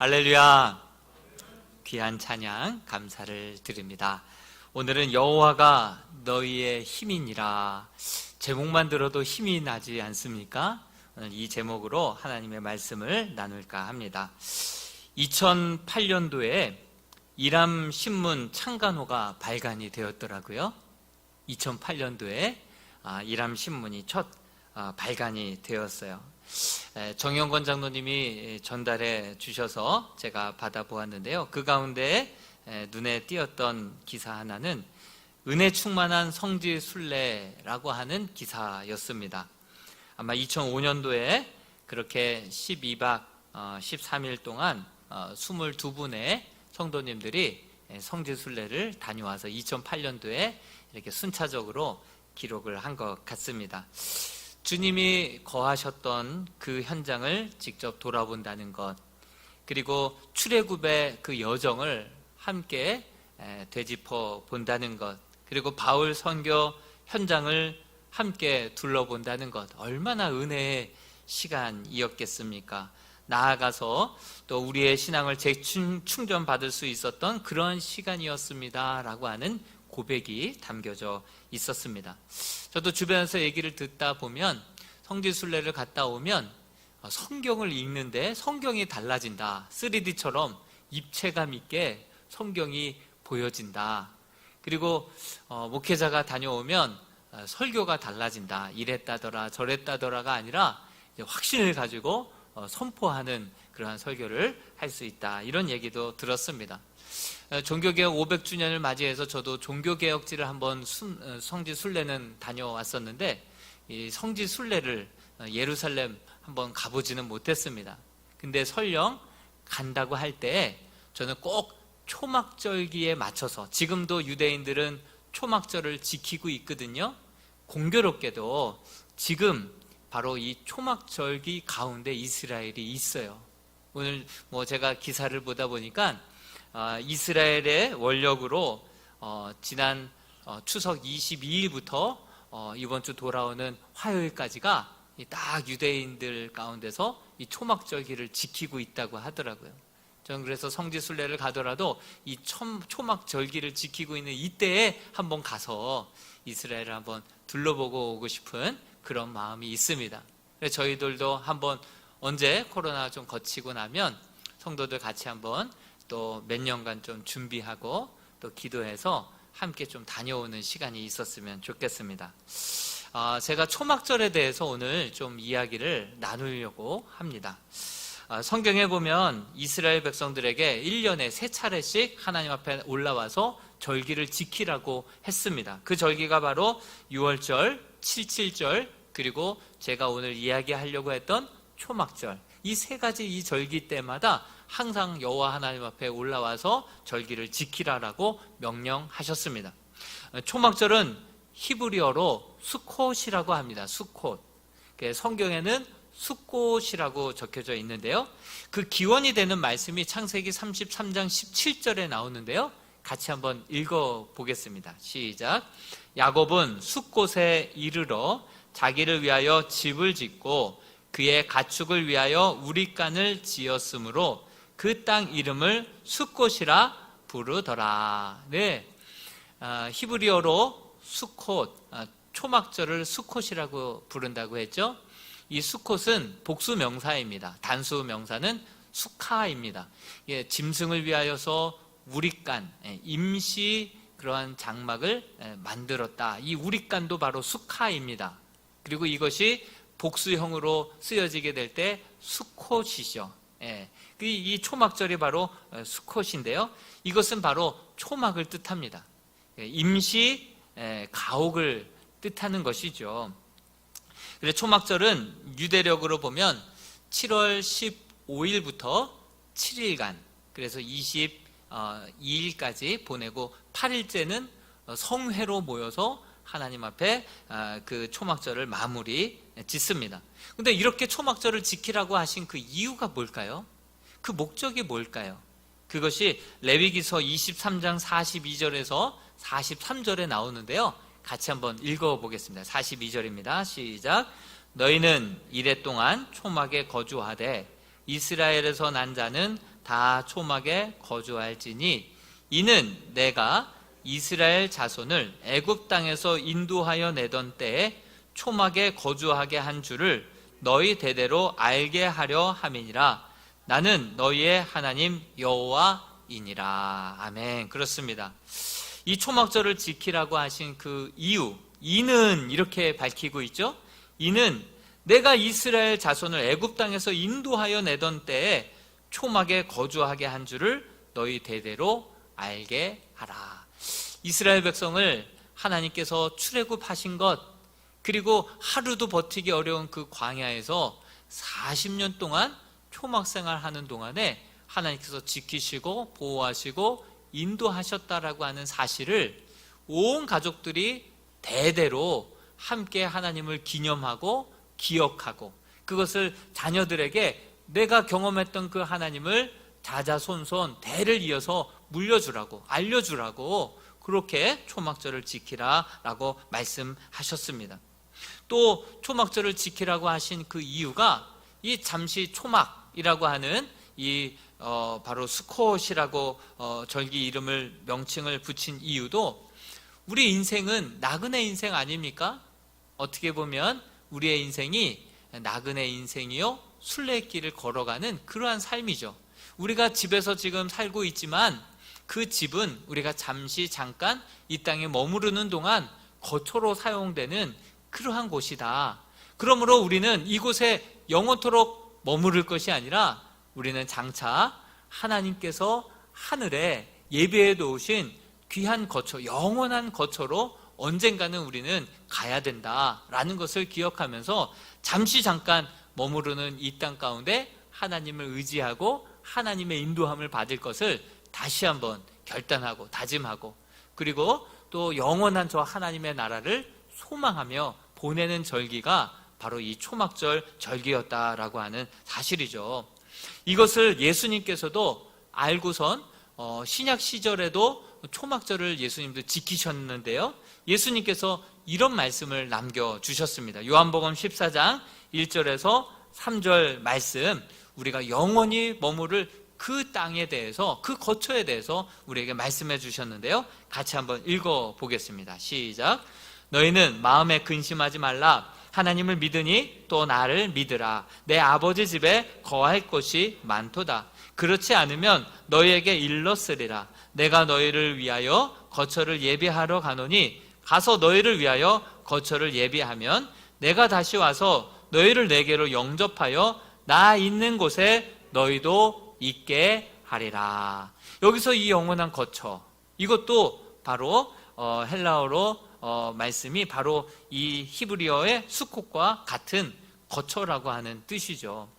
할렐루야. 귀한 찬양 감사를 드립니다. 오늘은 여호와가 너희의 힘이니라. 제목만 들어도 힘이 나지 않습니까? 오늘 이 제목으로 하나님의 말씀을 나눌까 합니다. 2008년도에 이람 신문 창간호가 발간이 되었더라고요. 2008년도에 이람 신문이 첫 발간이 되었어요. 정영권 장로님이 전달해 주셔서 제가 받아보았는데요. 그 가운데 눈에 띄었던 기사 하나는 은혜 충만한 성지 순례라고 하는 기사였습니다. 아마 2005년도에 그렇게 12박 13일 동안 22분의 성도님들이 성지 순례를 다녀와서 2008년도에 이렇게 순차적으로 기록을 한 것 같습니다. 주님이 거하셨던 그 현장을 직접 돌아본다는 것, 그리고 출애굽의 그 여정을 함께 되짚어 본다는 것, 그리고 바울 선교 현장을 함께 둘러본다는 것, 얼마나 은혜의 시간이었겠습니까? 나아가서 또 우리의 신앙을 재충전받을 수 있었던 그런 시간이었습니다 라고 하는 고백이 담겨져 있었습니다. 저도 주변에서 얘기를 듣다 보면 성지순례를 갔다 오면 성경을 읽는데 성경이 달라진다, 3D처럼 입체감 있게 성경이 보여진다. 그리고 목회자가 다녀오면 설교가 달라진다, 이랬다더라 저랬다더라가 아니라 확신을 가지고 선포하는 그러한 설교를 할 수 있다, 이런 얘기도 들었습니다. 종교개혁 500주년을 맞이해서 저도 종교개혁지를 한번 성지순례는 다녀왔었는데, 이 성지순례를 예루살렘 한번 가보지는 못했습니다. 근데 설령 간다고 할 때 저는 꼭 초막절기에 맞춰서, 지금도 유대인들은 초막절을 지키고 있거든요. 공교롭게도 지금 바로 이 초막절기 가운데 이스라엘이 있어요. 오늘 제가 기사를 보다 보니까 이스라엘의 원력으로 지난 추석 22일부터 이번 주 돌아오는 화요일까지가 딱 유대인들 가운데서 이 초막절기를 지키고 있다고 하더라고요. 저는 그래서 성지순례를 가더라도 이 초막절기를 지키고 있는 이때에 한번 가서 이스라엘을 한번 둘러보고 오고 싶은 그런 마음이 있습니다. 그래서 저희들도 한번 언제 코로나 좀 거치고 나면 성도들 같이 한번 또 몇 년간 좀 준비하고 또 기도해서 함께 좀 다녀오는 시간이 있었으면 좋겠습니다. 제가 초막절에 대해서 오늘 좀 이야기를 나누려고 합니다. 성경에 보면 이스라엘 백성들에게 1년에 3차례씩 하나님 앞에 올라와서 절기를 지키라고 했습니다. 그 절기가 바로 6월절, 77절, 그리고 제가 오늘 이야기하려고 했던 초막절, 이 세 가지 이 절기 때마다 항상 여호와 하나님 앞에 올라와서 절기를 지키라라고 명령하셨습니다. 초막절은 히브리어로 수콧이라고 합니다. 수콧. 성경에는 수꽃이라고 적혀져 있는데요, 그 기원이 되는 말씀이 창세기 33장 17절에 나오는데요, 같이 한번 읽어보겠습니다. 시작. 야곱은 수꽃에 이르러 자기를 위하여 집을 짓고 그의 가축을 위하여 우릿간을 지었으므로 그 땅 이름을 수꽃이라 부르더라. 네, 히브리어로 수콧, 초막절을 수콧이라고 부른다고 했죠. 이 수콧은 복수 명사입니다. 단수 명사는 수카입니다. 짐승을 위하여서 우릿간, 임시 그러한 장막을 만들었다. 이 우릿간도 바로 수카입니다. 그리고 이것이 복수형으로 쓰여지게 될 때 수콧이죠. 이 초막절이 바로 수콧인데요, 이것은 바로 초막을 뜻합니다. 임시 가옥을 뜻하는 것이죠. 그래서 초막절은 유대력으로 보면 7월 15일부터 7일간, 그래서 22일까지 보내고 8일째는 성회로 모여서 하나님 앞에 그 초막절을 마무리 짓습니다. 그런데 이렇게 초막절을 지키라고 하신 그 이유가 뭘까요? 그 목적이 뭘까요? 그것이 레위기서 23장 42절에서 43절에 나오는데요, 같이 한번 읽어보겠습니다. 42절입니다. 시작. 너희는 이레 동안 초막에 거주하되 이스라엘에서 난 자는 다 초막에 거주할지니 이는 내가 이스라엘 자손을 애굽 땅에서 인도하여 내던 때에 초막에 거주하게 한 줄을 너희 대대로 알게 하려 함이니라. 나는 너희의 하나님 여호와이니라. 아멘. 그렇습니다. 이 초막절을 지키라고 하신 그 이유, 이는 이렇게 밝히고 있죠. 이는 내가 이스라엘 자손을 애굽 땅에서 인도하여 내던 때에 초막에 거주하게 한 줄을 너희 대대로 알게 하라. 이스라엘 백성을 하나님께서 출애굽하신 것, 그리고 하루도 버티기 어려운 그 광야에서 40년 동안 초막 생활하는 동안에 하나님께서 지키시고 보호하시고 인도하셨다라고 하는 사실을 온 가족들이 대대로 함께 하나님을 기념하고 기억하고, 그것을 자녀들에게 내가 경험했던 그 하나님을 자자손손 대를 이어서 물려주라고, 알려주라고 그렇게 초막절을 지키라라고 말씀하셨습니다. 또 초막절을 지키라고 하신 그 이유가 이 잠시 초막이라고 하는 이 바로 수콧이라고 절기 이름을 명칭을 붙인 이유도, 우리 인생은 나그네 인생 아닙니까? 어떻게 보면 우리의 인생이 나그네 인생이요 순례길을 걸어가는 그러한 삶이죠. 우리가 집에서 지금 살고 있지만 그 집은 우리가 잠시 잠깐 이 땅에 머무르는 동안 거처로 사용되는 그러한 곳이다. 그러므로 우리는 이곳에 영원토록 머무를 것이 아니라 우리는 장차 하나님께서 하늘에 예배해 놓으신 귀한 거처, 영원한 거처로 언젠가는 우리는 가야 된다라는 것을 기억하면서 잠시 잠깐 머무르는 이 땅 가운데 하나님을 의지하고 하나님의 인도함을 받을 것을 다시 한번 결단하고 다짐하고, 그리고 또 영원한 저 하나님의 나라를 소망하며 보내는 절기가 바로 이 초막절 절기였다라고 하는 사실이죠. 이것을 예수님께서도 알고선 신약 시절에도 초막절을 예수님도 지키셨는데요, 예수님께서 이런 말씀을 남겨주셨습니다. 요한복음 14장 1절에서 3절 말씀, 우리가 영원히 머무를 그 땅에 대해서, 그 거처에 대해서 우리에게 말씀해 주셨는데요, 같이 한번 읽어보겠습니다. 시작. 너희는 마음에 근심하지 말라. 하나님을 믿으니 또 나를 믿으라. 내 아버지 집에 거할 곳이 많도다. 그렇지 않으면 너희에게 일렀으리라. 내가 너희를 위하여 거처를 예비하러 가노니 가서 너희를 위하여 거처를 예비하면 내가 다시 와서 너희를 내게로 영접하여 나 있는 곳에 너희도 있게 하리라. 여기서 이 영원한 거처, 이것도 바로 헬라어로 말씀이 바로 이 히브리어의 수콧과 같은 거처라고 하는 뜻이죠.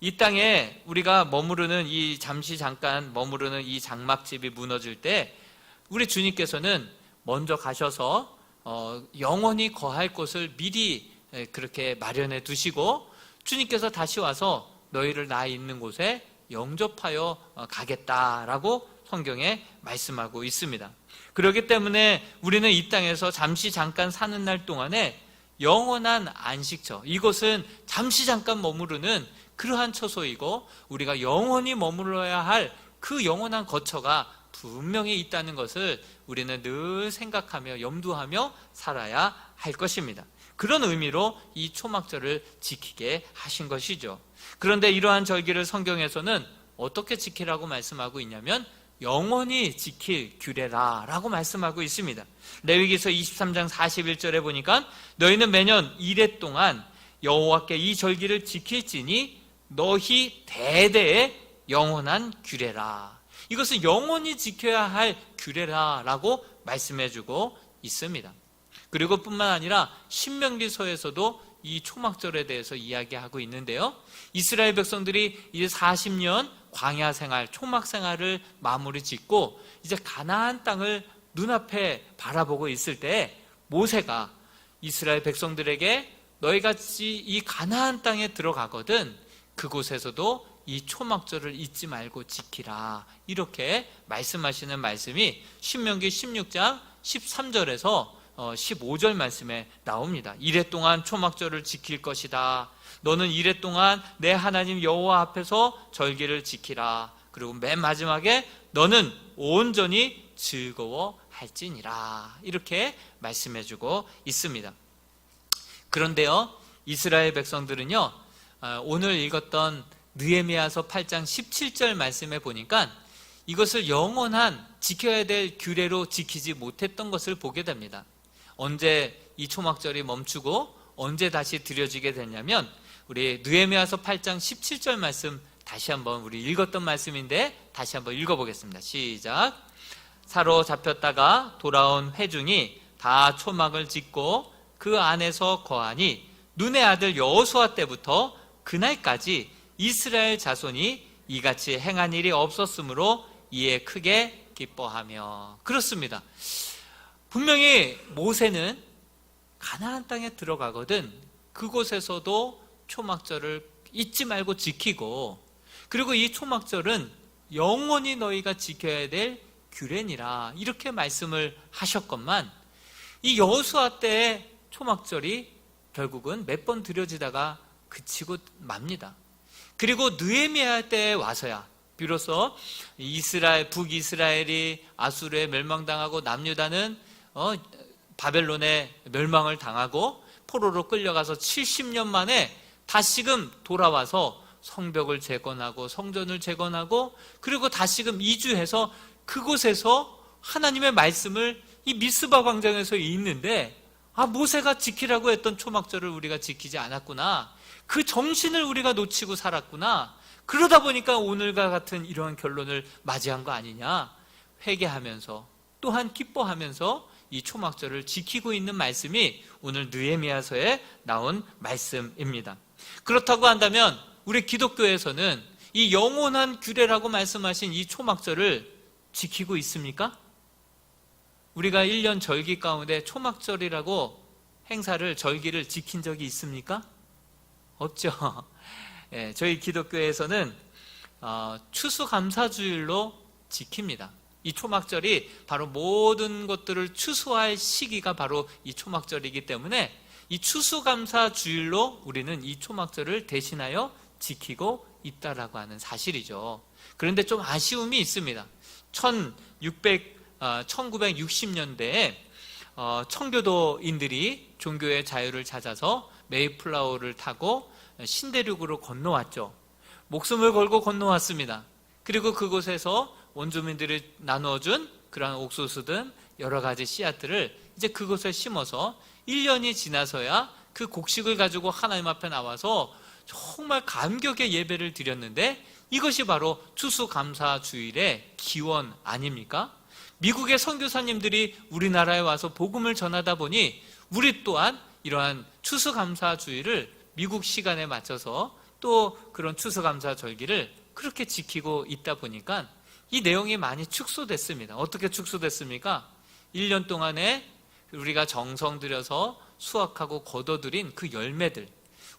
이 땅에 우리가 머무르는, 이 잠시 잠깐 머무르는 이 장막집이 무너질 때 우리 주님께서는 먼저 가셔서 영원히 거할 곳을 미리 그렇게 마련해 두시고, 주님께서 다시 와서 너희를 나 있는 곳에 영접하여 가겠다라고 성경에 말씀하고 있습니다. 그렇기 때문에 우리는 이 땅에서 잠시 잠깐 사는 날 동안에 영원한 안식처, 이곳은 잠시 잠깐 머무르는 그러한 처소이고 우리가 영원히 머물러야 할 그 영원한 거처가 분명히 있다는 것을 우리는 늘 생각하며 염두하며 살아야 할 것입니다. 그런 의미로 이 초막절을 지키게 하신 것이죠. 그런데 이러한 절기를 성경에서는 어떻게 지키라고 말씀하고 있냐면 영원히 지킬 규례라 라고 말씀하고 있습니다. 레위기서 23장 41절에 보니까 너희는 매년 이레 동안 여호와께 이 절기를 지킬지니 너희 대대의 영원한 규례라. 이것은 영원히 지켜야 할 규례라 라고 말씀해주고 있습니다. 그리고 뿐만 아니라 신명기서에서도 이 초막절에 대해서 이야기하고 있는데요, 이스라엘 백성들이 이제 40년 광야 생활, 초막 생활을 마무리 짓고 이제 가나안 땅을 눈앞에 바라보고 있을 때 모세가 이스라엘 백성들에게 너희가 이 가나안 땅에 들어가거든 그곳에서도 이 초막절을 잊지 말고 지키라, 이렇게 말씀하시는 말씀이 신명기 16장 13절에서 15절 말씀에 나옵니다. 이레 동안 초막절을 지킬 것이다. 너는 이레 동안 내 하나님 여호와 앞에서 절기를 지키라. 그리고 맨 마지막에 너는 온전히 즐거워할지니라, 이렇게 말씀해주고 있습니다. 그런데요, 이스라엘 백성들은요, 오늘 읽었던 느헤미야서 8장 17절 말씀에 보니까 이것을 영원한 지켜야 될 규례로 지키지 못했던 것을 보게 됩니다. 언제 이 초막절이 멈추고 언제 다시 드려지게 됐냐면, 우리 느헤미야서 8장 17절 말씀 다시 한번, 우리 읽었던 말씀인데 다시 한번 읽어보겠습니다. 시작. 사로잡혔다가 돌아온 회중이 다 초막을 짓고 그 안에서 거하니 눈의 아들 여호수아 때부터 그날까지 이스라엘 자손이 이같이 행한 일이 없었으므로 이에 크게 기뻐하며. 그렇습니다. 분명히 모세는 가나안 땅에 들어가거든 그곳에서도 초막절을 잊지 말고 지키고, 그리고 이 초막절은 영원히 너희가 지켜야 될 규례니라, 이렇게 말씀을 하셨건만 이 여호수아 때의 초막절이 결국은 몇 번 드려지다가 그치고 맙니다. 그리고 느헤미야 때에 와서야 비로소 북이스라엘이 아수르에 멸망당하고 남유다는 바벨론에 멸망을 당하고 포로로 끌려가서 70년 만에 다시금 돌아와서 성벽을 재건하고 성전을 재건하고, 그리고 다시금 이주해서 그곳에서 하나님의 말씀을 이 미스바 광장에서 읽는데, 모세가 지키라고 했던 초막절을 우리가 지키지 않았구나, 그 정신을 우리가 놓치고 살았구나, 그러다 보니까 오늘과 같은 이러한 결론을 맞이한 거 아니냐, 회개하면서 또한 기뻐하면서 이 초막절을 지키고 있는 말씀이 오늘 느헤미야서에 나온 말씀입니다. 그렇다고 한다면 우리 기독교에서는 이 영원한 규례라고 말씀하신 이 초막절을 지키고 있습니까? 우리가 1년 절기 가운데 초막절이라고 행사를, 절기를 지킨 적이 있습니까? 없죠. 예, 저희 기독교에서는 추수감사주일로 지킵니다. 이 초막절이 바로 모든 것들을 추수할 시기가 바로 이 초막절이기 때문에 이 추수감사주일로 우리는 이 초막절을 대신하여 지키고 있다라고 하는 사실이죠. 그런데 좀 아쉬움이 있습니다. 1960년대에 청교도인들이 종교의 자유를 찾아서 메이플라워를 타고 신대륙으로 건너왔죠. 목숨을 걸고 건너왔습니다. 그리고 그곳에서 원주민들이 나누어준 그러한 옥수수든 여러 가지 씨앗들을 이제 그곳에 심어서 1년이 지나서야 그 곡식을 가지고 하나님 앞에 나와서 정말 감격의 예배를 드렸는데, 이것이 바로 추수감사주일의 기원 아닙니까? 미국의 선교사님들이 우리나라에 와서 복음을 전하다 보니 우리 또한 이러한 추수감사주일을 미국 시간에 맞춰서 또 그런 추수감사절기를 그렇게 지키고 있다 보니까 이 내용이 많이 축소됐습니다. 어떻게 축소됐습니까? 1년 동안에 우리가 정성 들여서 수확하고 거둬들인 그 열매들,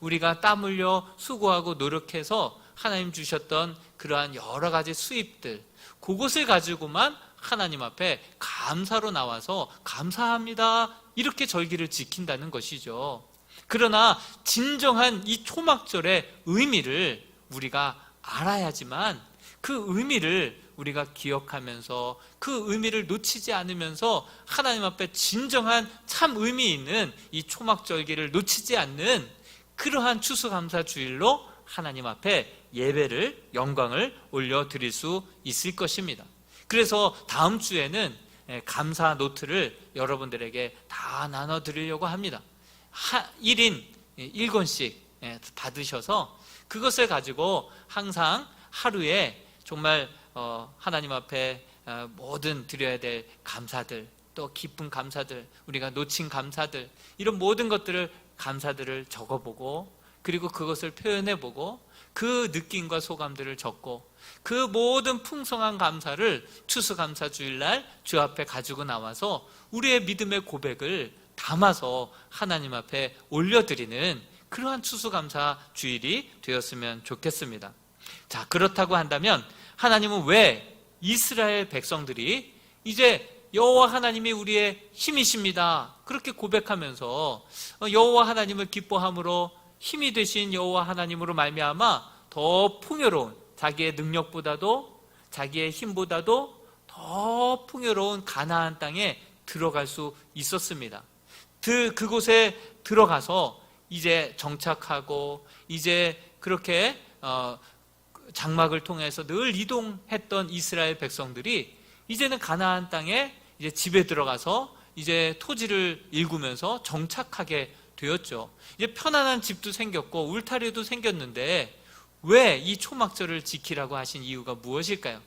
우리가 땀 흘려 수고하고 노력해서 하나님 주셨던 그러한 여러 가지 수입들, 그것을 가지고만 하나님 앞에 감사로 나와서 감사합니다, 이렇게 절기를 지킨다는 것이죠. 그러나 진정한 이 초막절의 의미를 우리가 알아야지만 그 의미를 우리가 기억하면서 그 의미를 놓치지 않으면서 하나님 앞에 진정한 참 의미 있는 이 초막절기를 놓치지 않는 그러한 추수감사주일로 하나님 앞에 예배를, 영광을 올려드릴 수 있을 것입니다. 그래서 다음 주에는 감사 노트를 여러분들에게 다 나눠드리려고 합니다. 1인 1권씩 받으셔서 그것을 가지고 항상 하루에 정말 하나님 앞에 모든 드려야 될 감사들, 또 기쁜 감사들, 우리가 놓친 감사들, 이런 모든 것들을, 감사들을 적어보고, 그리고 그것을 표현해보고, 그 느낌과 소감들을 적고, 그 모든 풍성한 감사를 추수감사주일날 주 앞에 가지고 나와서 우리의 믿음의 고백을 담아서 하나님 앞에 올려드리는 그러한 추수감사주일이 되었으면 좋겠습니다. 자, 그렇다고 한다면 하나님은 왜 이스라엘 백성들이 이제 여호와 하나님이 우리의 힘이십니다, 그렇게 고백하면서 여호와 하나님을 기뻐함으로 힘이 되신 여호와 하나님으로 말미암아 더 풍요로운, 자기의 능력보다도 자기의 힘보다도 더 풍요로운 가나안 땅에 들어갈 수 있었습니다. 그곳에 들어가서 이제 정착하고 이제 그렇게 장막을 통해서 늘 이동했던 이스라엘 백성들이 이제는 가나안 땅에 이제 집에 들어가서 이제 토지를 일구면서 정착하게 되었죠. 이제 편안한 집도 생겼고 울타리도 생겼는데 왜 이 초막절을 지키라고 하신 이유가 무엇일까요?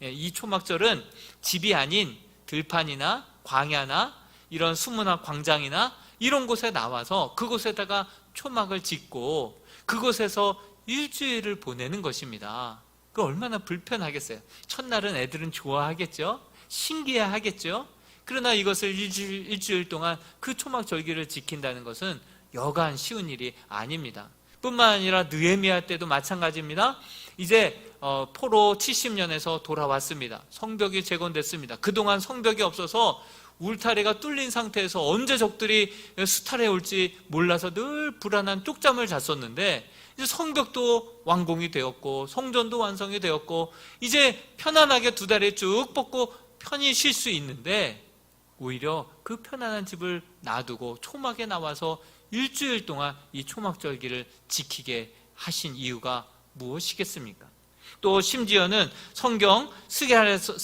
이 초막절은 집이 아닌 들판이나 광야나 이런 수문화 광장이나 이런 곳에 나와서 그곳에다가 초막을 짓고 그곳에서 일주일을 보내는 것입니다. 그 얼마나 불편하겠어요. 첫날은 애들은 좋아하겠죠. 신기해하겠죠. 그러나 이것을 일주일 동안 그 초막절기를 지킨다는 것은 여간 쉬운 일이 아닙니다. 뿐만 아니라 느헤미야 때도 마찬가지입니다. 이제 포로 70년에서 돌아왔습니다. 성벽이 재건됐습니다. 그동안 성벽이 없어서 울타리가 뚫린 상태에서 언제 적들이 수탈해 올지 몰라서 늘 불안한 쪽잠을 잤었는데 이제 성벽도 완공이 되었고 성전도 완성이 되었고 이제 편안하게 두 다리 쭉 뻗고 편히 쉴 수 있는데 오히려 그 편안한 집을 놔두고 초막에 나와서 일주일 동안 이 초막절기를 지키게 하신 이유가 무엇이겠습니까? 또 심지어는 성경 스가랴서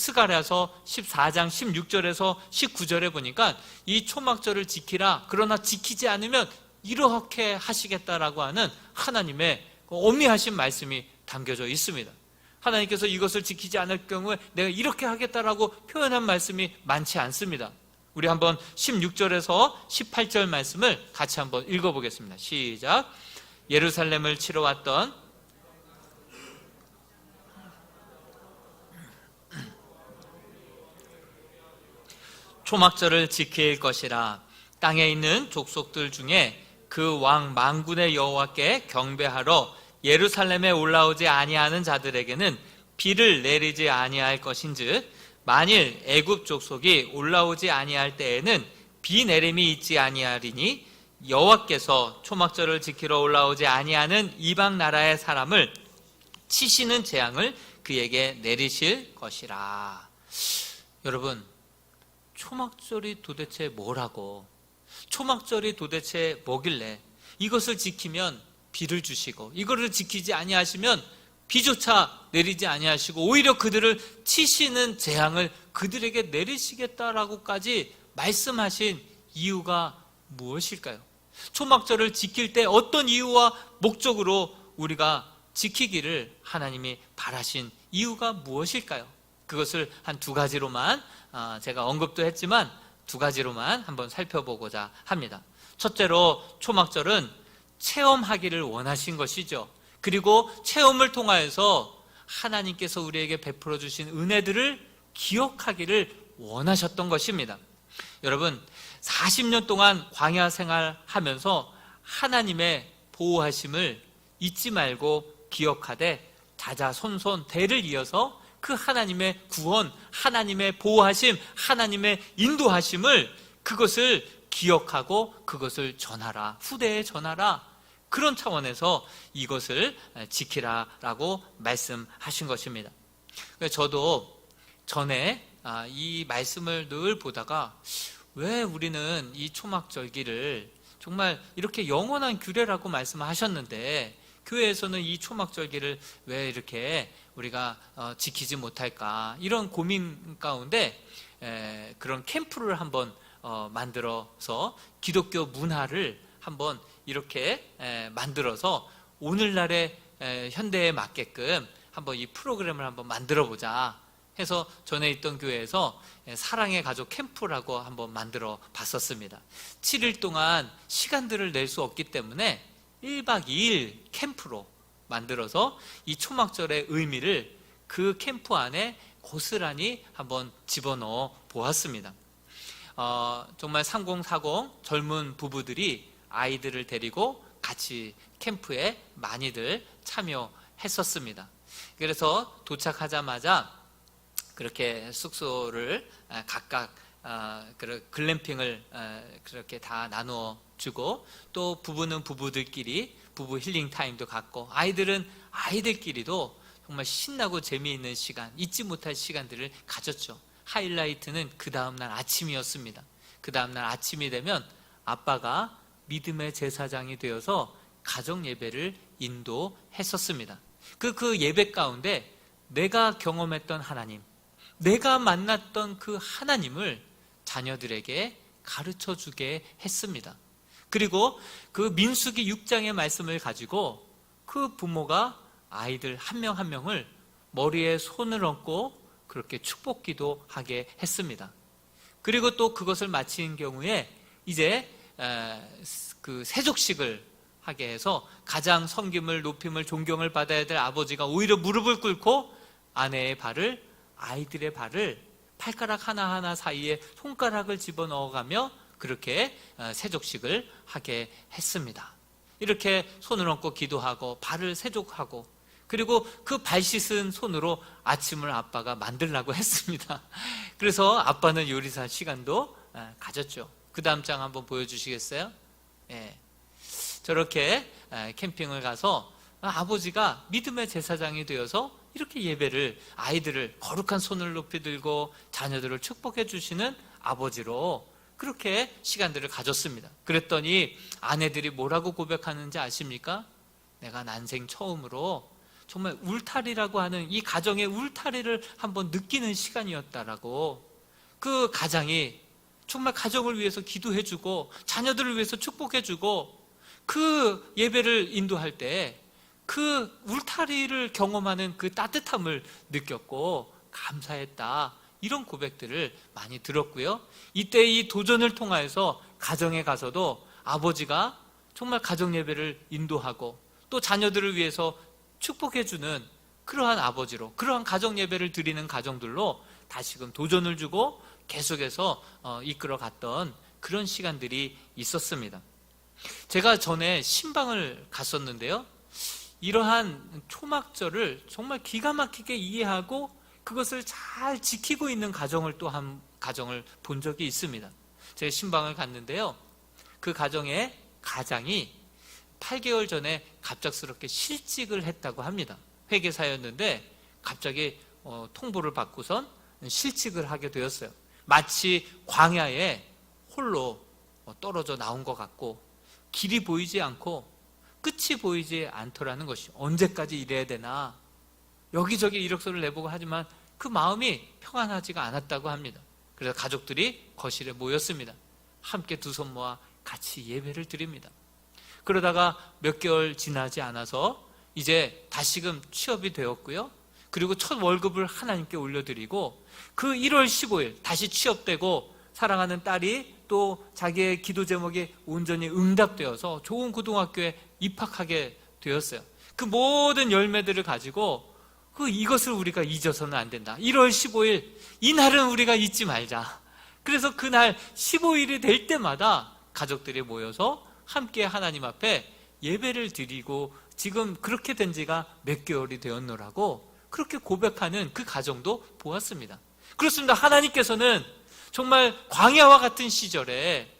14장 16절에서 19절에 보니까 이 초막절을 지키라, 그러나 지키지 않으면 이렇게 하시겠다라고 하는 하나님의 엄미하신 말씀이 담겨져 있습니다. 하나님께서 이것을 지키지 않을 경우에 내가 이렇게 하겠다라고 표현한 말씀이 많지 않습니다. 우리 한번 16절에서 18절 말씀을 같이 한번 읽어보겠습니다. 시작. 예루살렘을 치러 왔던 초막절을 지킬 것이라. 땅에 있는 족속들 중에 그 왕 만군의 여호와께 경배하러 예루살렘에 올라오지 아니하는 자들에게는 비를 내리지 아니할 것인즉 만일 애굽 족속이 올라오지 아니할 때에는 비 내림이 있지 아니하리니 여호와께서 초막절을 지키러 올라오지 아니하는 이방 나라의 사람을 치시는 재앙을 그에게 내리실 것이라. 여러분, 초막절이 도대체 뭐라고, 초막절이 도대체 뭐길래 이것을 지키면 비를 주시고 이거를 지키지 아니하시면 비조차 내리지 아니하시고 오히려 그들을 치시는 재앙을 그들에게 내리시겠다라고까지 말씀하신 이유가 무엇일까요? 초막절을 지킬 때 어떤 이유와 목적으로 우리가 지키기를 하나님이 바라신 이유가 무엇일까요? 그것을 한 두 가지로만 제가 언급도 했지만 두 가지로만 한번 살펴보고자 합니다. 첫째로 초막절은 체험하기를 원하신 것이죠. 그리고 체험을 통하여서 하나님께서 우리에게 베풀어 주신 은혜들을 기억하기를 원하셨던 것입니다. 여러분, 40년 동안 광야 생활하면서 하나님의 보호하심을 잊지 말고 기억하되 자자손손 대를 이어서 그 하나님의 구원, 하나님의 보호하심, 하나님의 인도하심을 그것을 기억하고 그것을 전하라, 후대에 전하라. 그런 차원에서 이것을 지키라라고 말씀하신 것입니다. 저도 전에 이 말씀을 늘 보다가 왜 우리는 이 초막절기를 정말 이렇게 영원한 규례라고 말씀하셨는데 교회에서는 이 초막절기를 왜 이렇게 우리가 지키지 못할까, 이런 고민 가운데 그런 캠프를 한번 만들어서 기독교 문화를 한번 이렇게 만들어서 오늘날의 현대에 맞게끔 한번 이 프로그램을 한번 만들어 보자 해서 전에 있던 교회에서 사랑의 가족 캠프라고 한번 만들어 봤었습니다. 7일 동안 시간들을 낼 수 없기 때문에 1박 2일 캠프로 만들어서 이 초막절의 의미를 그 캠프 안에 고스란히 한번 집어넣어 보았습니다. 정말 3040 젊은 부부들이 아이들을 데리고 같이 캠프에 많이들 참여했었습니다. 그래서 도착하자마자 그렇게 숙소를 각각 글램핑을 그렇게 다 나누어 주고, 또 부부는 부부들끼리 부부 힐링 타임도 갖고, 아이들은 아이들끼리도 정말 신나고 재미있는 시간, 잊지 못할 시간들을 가졌죠. 하이라이트는 그 다음날 아침이었습니다. 그 다음날 아침이 되면 아빠가 믿음의 제사장이 되어서 가정 예배를 인도했었습니다. 그 예배 가운데 내가 경험했던 하나님, 내가 만났던 그 하나님을 자녀들에게 가르쳐 주게 했습니다. 그리고 그 민수기 6장의 말씀을 가지고 그 부모가 아이들 한 명 한 명을 머리에 손을 얹고 그렇게 축복기도 하게 했습니다. 그리고 또 그것을 마친 경우에 이제 그 세족식을 하게 해서 가장 섬김을, 높임을, 존경을 받아야 될 아버지가 오히려 무릎을 꿇고 아내의 발을, 아이들의 발을 팔가락 하나하나 사이에 손가락을 집어넣어가며 그렇게 세족식을 하게 했습니다. 이렇게 손을 얹고 기도하고 발을 세족하고 그리고 그 발 씻은 손으로 아침을 아빠가 만들라고 했습니다. 그래서 아빠는 요리사 시간도 가졌죠. 그 다음 장 한번 보여주시겠어요? 예. 저렇게 캠핑을 가서 아버지가 믿음의 제사장이 되어서 이렇게 예배를, 아이들을 거룩한 손을 높이 들고 자녀들을 축복해 주시는 아버지로 그렇게 시간들을 가졌습니다. 그랬더니 아내들이 뭐라고 고백하는지 아십니까? 내가 난생 처음으로 정말 울타리라고 하는 이 가정의 울타리를 한번 느끼는 시간이었다라고, 그 가장이 정말 가정을 위해서 기도해주고 자녀들을 위해서 축복해주고 그 예배를 인도할 때 그 울타리를 경험하는 그 따뜻함을 느꼈고 감사했다, 이런 고백들을 많이 들었고요. 이때 이 도전을 통하여서 가정에 가서도 아버지가 정말 가정 예배를 인도하고 또 자녀들을 위해서 축복해주는 그러한 아버지로, 그러한 가정 예배를 드리는 가정들로 다시금 도전을 주고 계속해서 이끌어갔던 그런 시간들이 있었습니다. 제가 전에 신방을 갔었는데요, 이러한 초막절을 정말 기가 막히게 이해하고 그것을 잘 지키고 있는 가정을 또 한 가정을 본 적이 있습니다. 제가 신방을 갔는데요, 그 가정의 가장이 8개월 전에 갑작스럽게 실직을 했다고 합니다. 회계사였는데 갑자기 통보를 받고선 실직을 하게 되었어요. 마치 광야에 홀로 떨어져 나온 것 같고 길이 보이지 않고 끝이 보이지 않더라는 것이, 언제까지 이래야 되나, 여기저기 이력서를 내보고 하지만 그 마음이 평안하지가 않았다고 합니다. 그래서 가족들이 거실에 모였습니다. 함께 두 손 모아 같이 예배를 드립니다. 그러다가 몇 개월 지나지 않아서 이제 다시금 취업이 되었고요. 그리고 첫 월급을 하나님께 올려드리고 그 1월 15일 다시 취업되고 사랑하는 딸이 또 자기의 기도 제목이 온전히 응답되어서 좋은 고등학교에 입학하게 되었어요. 그 모든 열매들을 가지고 이것을 우리가 잊어서는 안 된다. 1월 15일, 이 날은 우리가 잊지 말자. 그래서 그날 15일이 될 때마다 가족들이 모여서 함께 하나님 앞에 예배를 드리고 지금 그렇게 된 지가 몇 개월이 되었노라고 그렇게 고백하는 그 가정도 보았습니다. 그렇습니다. 하나님께서는 정말 광야와 같은 시절에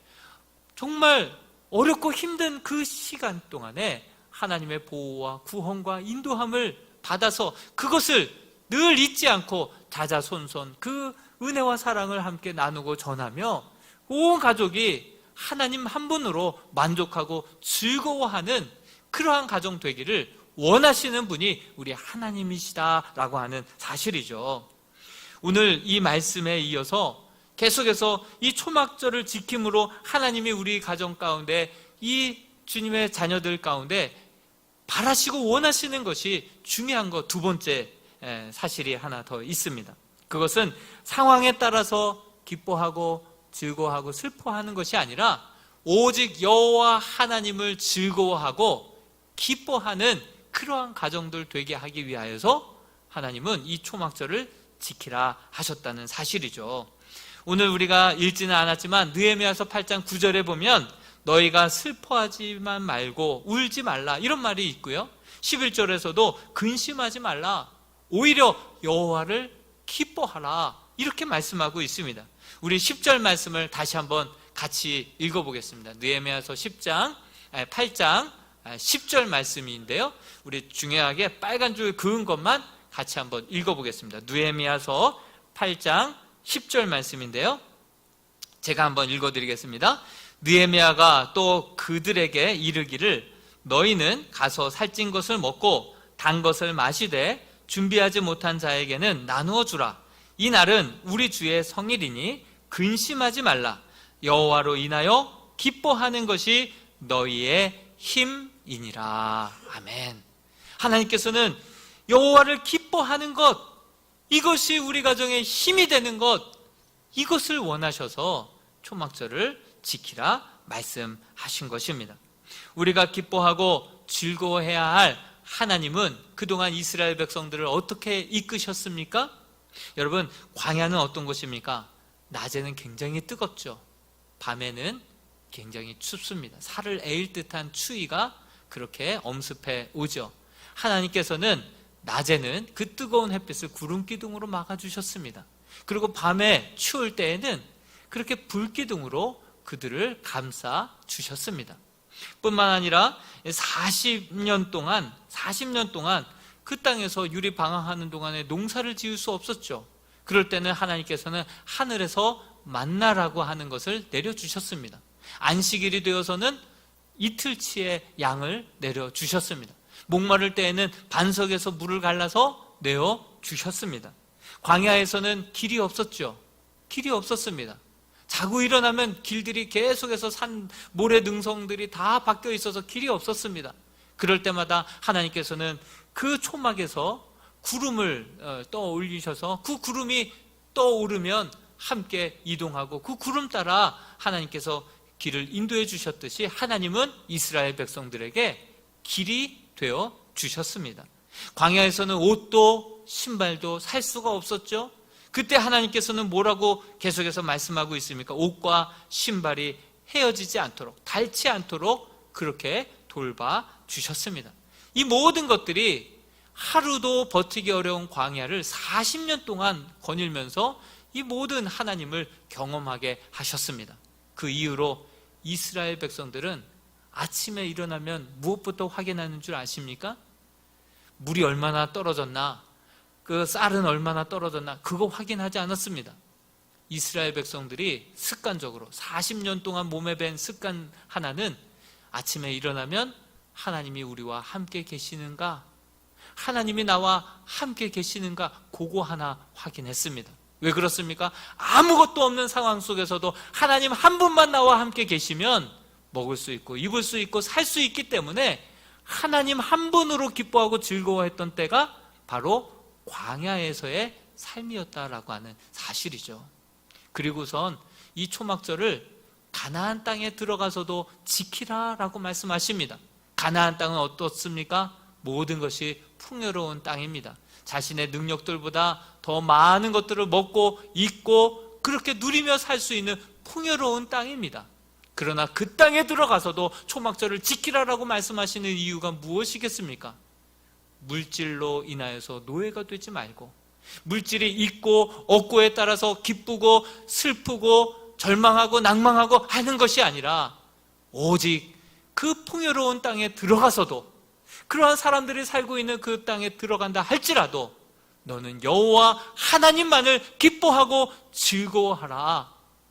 정말 어렵고 힘든 그 시간 동안에 하나님의 보호와 구원과 인도함을 받아서 그것을 늘 잊지 않고 자자손손 그 은혜와 사랑을 함께 나누고 전하며 온 가족이 하나님 한 분으로 만족하고 즐거워하는 그러한 가정 되기를 원하시는 분이 우리 하나님이시다라고 하는 사실이죠. 오늘 이 말씀에 이어서 계속해서 이 초막절을 지킴으로 하나님이 우리 가정 가운데, 이 주님의 자녀들 가운데 바라시고 원하시는 것이 중요한 것, 두 번째 사실이 하나 더 있습니다. 그것은 상황에 따라서 기뻐하고 즐거워하고 슬퍼하는 것이 아니라 오직 여호와 하나님을 즐거워하고 기뻐하는 그러한 가정들 되게 하기 위하여서 하나님은 이 초막절을 지키라 하셨다는 사실이죠. 오늘 우리가 읽지는 않았지만 느헤미야서 8장 9절에 보면 너희가 슬퍼하지만 말고 울지 말라, 이런 말이 있고요. 11절에서도 근심하지 말라, 오히려 여호와를 기뻐하라, 이렇게 말씀하고 있습니다. 우리 10절 말씀을 다시 한번 같이 읽어보겠습니다. 느헤미야서 8장 10절 말씀인데요, 우리 중요하게 빨간 줄 그은 것만 같이 한번 읽어보겠습니다. 느헤미야서 8장 10절 말씀인데요, 제가 한번 읽어드리겠습니다. 느헤미야가 또 그들에게 이르기를 너희는 가서 살찐 것을 먹고 단 것을 마시되 준비하지 못한 자에게는 나누어 주라. 이 날은 우리 주의 성일이니 근심하지 말라. 여호와로 인하여 기뻐하는 것이 너희의 힘이니라. 아멘. 하나님께서는 여호와를 기뻐하는 것, 이것이 우리 가정의 힘이 되는 것, 이것을 원하셔서 초막절을 지키라 말씀하신 것입니다. 우리가 기뻐하고 즐거워해야 할 하나님은 그동안 이스라엘 백성들을 어떻게 이끄셨습니까? 여러분, 광야는 어떤 곳입니까? 낮에는 굉장히 뜨겁죠. 밤에는 굉장히 춥습니다. 살을 에일 듯한 추위가 그렇게 엄습해 오죠. 하나님께서는 낮에는 그 뜨거운 햇빛을 구름 기둥으로 막아주셨습니다. 그리고 밤에 추울 때에는 그렇게 불기둥으로 그들을 감싸 주셨습니다. 뿐만 아니라 40년 동안 그 땅에서 유리 방황하는 동안에 농사를 지을 수 없었죠. 그럴 때는 하나님께서는 하늘에서 만나라고 하는 것을 내려주셨습니다. 안식일이 되어서는 이틀치의 양을 내려주셨습니다. 목마를 때에는 반석에서 물을 갈라서 내어주셨습니다. 광야에서는 길이 없었죠. 길이 없었습니다. 자고 일어나면 길들이 계속해서 산 모래 능성들이 다 바뀌어 있어서 길이 없었습니다. 그럴 때마다 하나님께서는 그 초막에서 구름을 떠올리셔서 그 구름이 떠오르면 함께 이동하고 그 구름 따라 하나님께서 길을 인도해 주셨듯이 하나님은 이스라엘 백성들에게 길이 되어 주셨습니다. 광야에서는 옷도 신발도 살 수가 없었죠. 그때 하나님께서는 뭐라고 계속해서 말씀하고 있습니까? 옷과 신발이 헤어지지 않도록, 닳지 않도록 그렇게 돌봐 주셨습니다. 이 모든 것들이 하루도 버티기 어려운 광야를 40년 동안 거닐면서 이 모든 하나님을 경험하게 하셨습니다. 그 이후로 이스라엘 백성들은 아침에 일어나면 무엇부터 확인하는 줄 아십니까? 물이 얼마나 떨어졌나, 그 쌀은 얼마나 떨어졌나, 그거 확인하지 않았습니다. 이스라엘 백성들이 습관적으로 40년 동안 몸에 밴 습관 하나는 아침에 일어나면 하나님이 우리와 함께 계시는가, 하나님이 나와 함께 계시는가, 그거 하나 확인했습니다. 왜 그렇습니까? 아무것도 없는 상황 속에서도 하나님 한 분만 나와 함께 계시면 먹을 수 있고 입을 수 있고 살 수 있기 때문에 하나님 한 분으로 기뻐하고 즐거워했던 때가 바로 광야에서의 삶이었다라고 하는 사실이죠. 그리고선 이 초막절을 가나안 땅에 들어가서도 지키라라고 말씀하십니다. 가나안 땅은 어떻습니까? 모든 것이 풍요로운 땅입니다. 자신의 능력들보다 더 많은 것들을 먹고 입고 그렇게 누리며 살 수 있는 풍요로운 땅입니다. 그러나 그 땅에 들어가서도 초막절을 지키라라고 말씀하시는 이유가 무엇이겠습니까? 물질로 인하여서 노예가 되지 말고, 물질이 있고 없고에 따라서 기쁘고 슬프고 절망하고 낭망하고 하는 것이 아니라 오직 그 풍요로운 땅에 들어가서도, 그러한 사람들이 살고 있는 그 땅에 들어간다 할지라도 너는 여호와 하나님만을 기뻐하고 즐거워하라,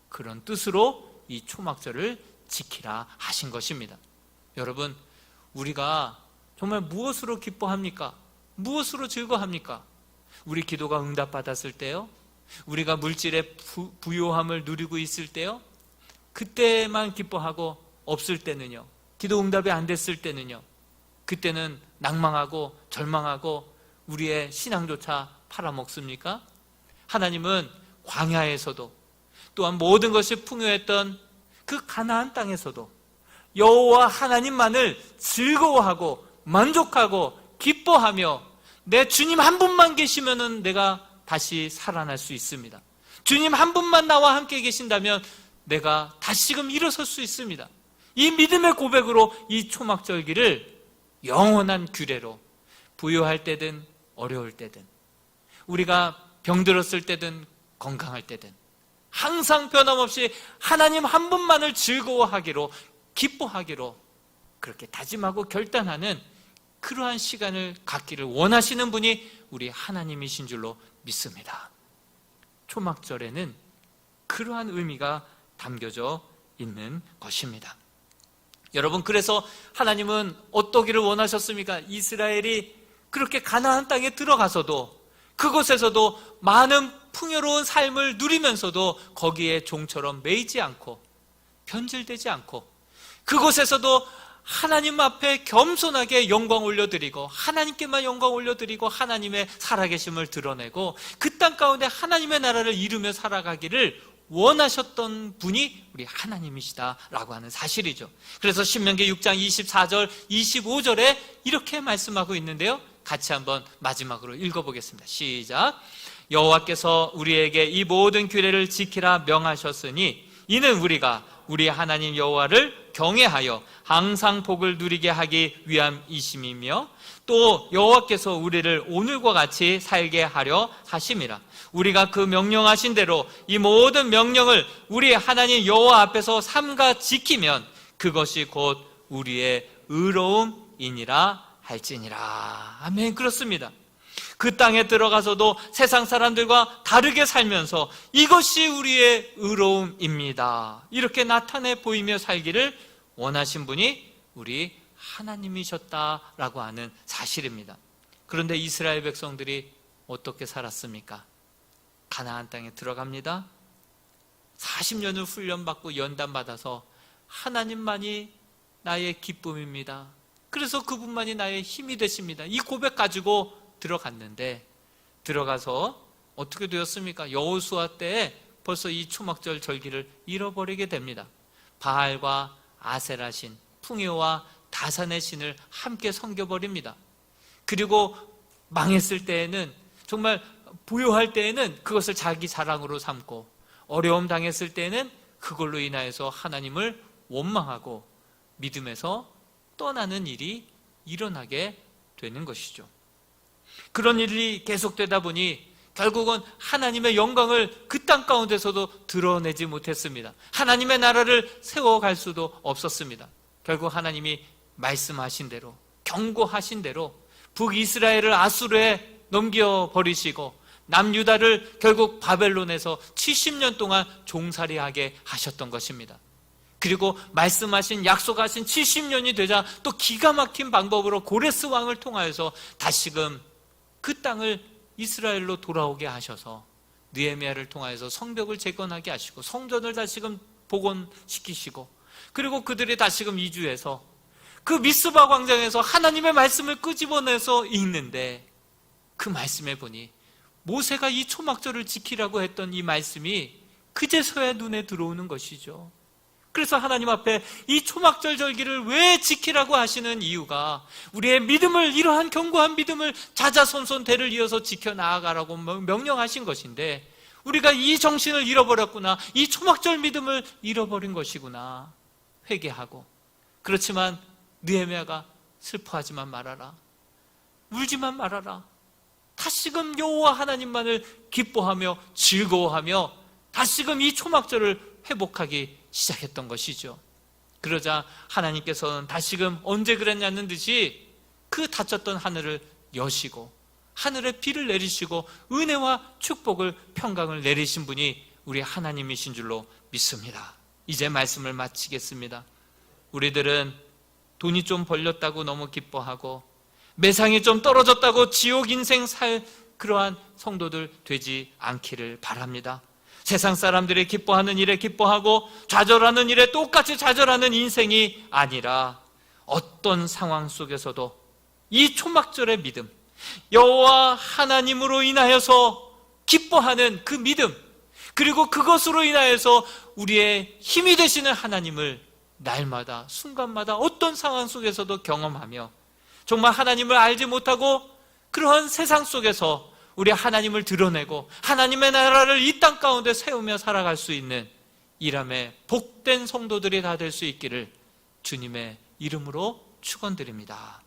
그런 뜻으로 이 초막절을 지키라 하신 것입니다. 여러분, 우리가 정말 무엇으로 기뻐합니까? 무엇으로 즐거워합니까? 우리 기도가 응답받았을 때요? 우리가 물질의 부요함을 누리고 있을 때요? 그때만 기뻐하고 없을 때는요? 기도 응답이 안 됐을 때는요? 그때는 낭망하고 절망하고 우리의 신앙조차 팔아먹습니까? 하나님은 광야에서도 또한 모든 것이 풍요했던 그 가나안 땅에서도 여호와 하나님만을 즐거워하고 만족하고 기뻐하며 내 주님 한 분만 계시면은 내가 다시 살아날 수 있습니다. 주님 한 분만 나와 함께 계신다면 내가 다시금 일어설 수 있습니다. 이 믿음의 고백으로 이 초막절기를 영원한 규례로, 부요할 때든 어려울 때든, 우리가 병들었을 때든 건강할 때든 항상 변함없이 하나님 한 분만을 즐거워하기로, 기뻐하기로 그렇게 다짐하고 결단하는 그러한 시간을 갖기를 원하시는 분이 우리 하나님이신 줄로 믿습니다. 초막절에는 그러한 의미가 담겨져 있는 것입니다. 여러분, 그래서 하나님은 어떠기를 원하셨습니까? 이스라엘이 그렇게 가나안 땅에 들어가서도, 그곳에서도 많은 풍요로운 삶을 누리면서도 거기에 종처럼 매이지 않고 변질되지 않고, 그곳에서도 하나님 앞에 겸손하게 영광 올려드리고 하나님께만 영광 올려드리고 하나님의 살아계심을 드러내고 그 땅 가운데 하나님의 나라를 이루며 살아가기를 원하셨던 분이 우리 하나님이시다라고 하는 사실이죠. 그래서 신명기 6장 24절 25절에 이렇게 말씀하고 있는데요, 같이 한번 마지막으로 읽어보겠습니다. 시작. 여호와께서 우리에게 이 모든 규례를 지키라 명하셨으니 이는 우리가 우리 하나님 여호와를 경외하여 항상 복을 누리게 하기 위함이심이며 또 여호와께서 우리를 오늘과 같이 살게 하려 하심이라. 우리가 그 명령하신 대로 이 모든 명령을 우리 하나님 여호와 앞에서 삼가 지키면 그것이 곧 우리의 의로움이니라 할지니라. 아멘. 그렇습니다. 그 땅에 들어가서도 세상 사람들과 다르게 살면서 이것이 우리의 의로움입니다, 이렇게 나타내 보이며 살기를 원하신 분이 우리 하나님이셨다라고 하는 사실입니다. 그런데 이스라엘 백성들이 어떻게 살았습니까? 가나안 땅에 들어갑니다. 40년을 훈련받고 연단받아서 하나님만이 나의 기쁨입니다, 그래서 그분만이 나의 힘이 되십니다, 이 고백 가지고 들어갔는데, 들어가서 어떻게 되었습니까? 여호수아 때에 벌써 이 초막절 절기를 잃어버리게 됩니다. 바알과 아세라 신, 풍요와 다산의 신을 함께 섬겨버립니다. 그리고 망했을 때에는, 정말 부요할 때에는 그것을 자기 자랑으로 삼고, 어려움 당했을 때에는 그걸로 인하여서 하나님을 원망하고 믿음에서 떠나는 일이 일어나게 되는 것이죠. 그런 일이 계속되다 보니 결국은 하나님의 영광을 그 땅 가운데서도 드러내지 못했습니다. 하나님의 나라를 세워갈 수도 없었습니다. 결국 하나님이 말씀하신 대로, 경고하신 대로 북이스라엘을 아수르에 넘겨버리시고 남유다를 결국 바벨론에서 70년 동안 종살이하게 하셨던 것입니다. 그리고 말씀하신, 약속하신 70년이 되자 또 기가 막힌 방법으로 고레스 왕을 통하여서 다시금 그 땅을 이스라엘로 돌아오게 하셔서 느헤미야를 통하여서 성벽을 재건하게 하시고 성전을 다시금 복원시키시고, 그리고 그들이 다시금 이주해서 그 미스바 광장에서 하나님의 말씀을 끄집어내서 읽는데, 그 말씀에 보니 모세가 이 초막절을 지키라고 했던 이 말씀이 그제서야 눈에 들어오는 것이죠. 그래서 하나님 앞에 이 초막절 절기를 왜 지키라고 하시는 이유가, 우리의 믿음을, 이러한 견고한 믿음을 자자손손 대를 이어서 지켜나가라고 명령하신 것인데, 우리가 이 정신을 잃어버렸구나, 이 초막절 믿음을 잃어버린 것이구나 회개하고, 그렇지만 느헤미야가 슬퍼하지만 말아라, 울지만 말아라, 다시금 여호와 하나님만을 기뻐하며 즐거워하며 다시금 이 초막절을 회복하기 시작했던 것이죠. 그러자 하나님께서는 다시금 언제 그랬냐는 듯이 그 닫혔던 하늘을 여시고 하늘에 비를 내리시고 은혜와 축복을, 평강을 내리신 분이 우리 하나님이신 줄로 믿습니다. 이제 말씀을 마치겠습니다. 우리들은 돈이 좀 벌렸다고 너무 기뻐하고 매상이 좀 떨어졌다고 지옥 인생 살 그러한 성도들 되지 않기를 바랍니다. 세상 사람들이 기뻐하는 일에 기뻐하고 좌절하는 일에 똑같이 좌절하는 인생이 아니라, 어떤 상황 속에서도 이 초막절의 믿음, 여호와 하나님으로 인하여서 기뻐하는 그 믿음, 그리고 그것으로 인하여서 우리의 힘이 되시는 하나님을 날마다 순간마다 어떤 상황 속에서도 경험하며, 정말 하나님을 알지 못하고 그러한 세상 속에서 우리 하나님을 드러내고 하나님의 나라를 이 땅 가운데 세우며 살아갈 수 있는 이람의 복된 성도들이 다 될 수 있기를 주님의 이름으로 축원드립니다.